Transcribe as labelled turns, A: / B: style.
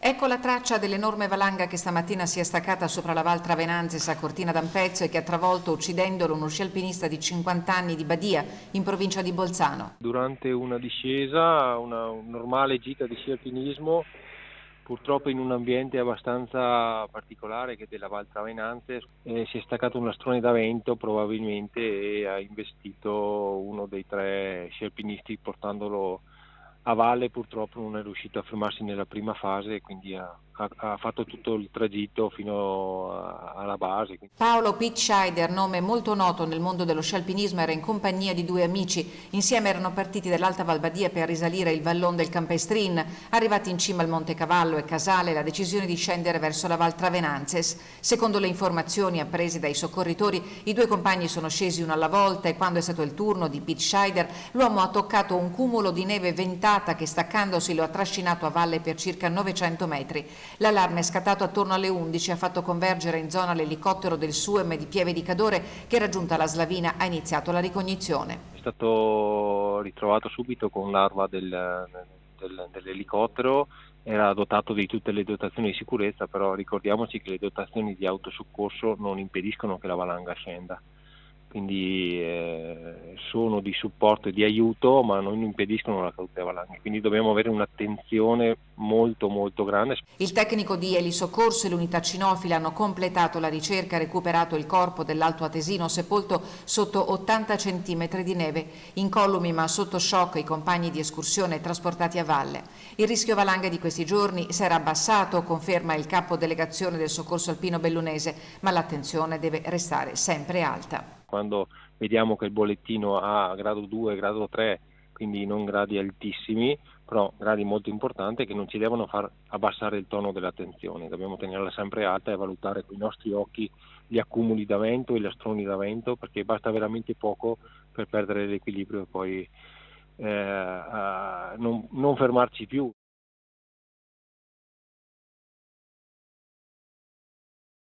A: Ecco la traccia dell'enorme valanga che stamattina si è staccata sopra la Val Travenanzes a Cortina d'Ampezzo e che ha travolto, uccidendolo, uno sci alpinista di 50 anni di Badia, in provincia di Bolzano.
B: Durante una discesa, un normale gita di sci alpinismo, purtroppo in un ambiente abbastanza particolare che è della Val Travenanzes, si è staccato un lastrone da vento probabilmente e ha investito uno dei tre sci alpinisti portandolo a valle. Purtroppo non è riuscito a fermarsi nella prima fase e quindi ha fatto tutto il tragitto fino alla base.
A: Paolo Pitt-Scheider, nome molto noto nel mondo dello sci alpinismo, era in compagnia di due amici. Insieme erano partiti dall'Alta Val Badia per risalire il vallone del Campestrin. Arrivati in cima al Monte Cavallo e Casale, la decisione di scendere verso la Val Travenanzes. Secondo le informazioni apprese dai soccorritori, i due compagni sono scesi uno alla volta e quando è stato il turno di Pitt-Scheider, l'uomo ha toccato un cumulo di neve ventata che, staccandosi, lo ha trascinato a valle per circa 900 metri. L'allarme è scattato attorno alle 11 e ha fatto convergere in zona l'elicottero del SUEM di Pieve di Cadore che, raggiunta la Slavina, ha iniziato la ricognizione.
B: È stato ritrovato subito con l'arma dell'elicottero, era dotato di tutte le dotazioni di sicurezza, però ricordiamoci che le dotazioni di autosoccorso non impediscono che la valanga scenda. Quindi sono di supporto e di aiuto, ma non impediscono la caduta delle valanghe, quindi dobbiamo avere un'attenzione molto molto grande.
A: Il tecnico di elisoccorso e l'unità cinofila hanno completato la ricerca e recuperato il corpo dell'Alto Atesino sepolto sotto 80 centimetri di neve, incolumi ma sotto shock i compagni di escursione trasportati a valle. Il rischio valanghe di questi giorni si era abbassato, conferma il capo delegazione del soccorso alpino bellunese, ma l'attenzione deve restare sempre alta.
B: Quando vediamo che il bollettino ha grado 2, grado 3, quindi non gradi altissimi, però gradi molto importanti che non ci devono far abbassare il tono dell'attenzione, dobbiamo tenerla sempre alta e valutare con i nostri occhi gli accumuli da vento e gli astroni da vento, perché basta veramente poco per perdere l'equilibrio e poi non fermarci più.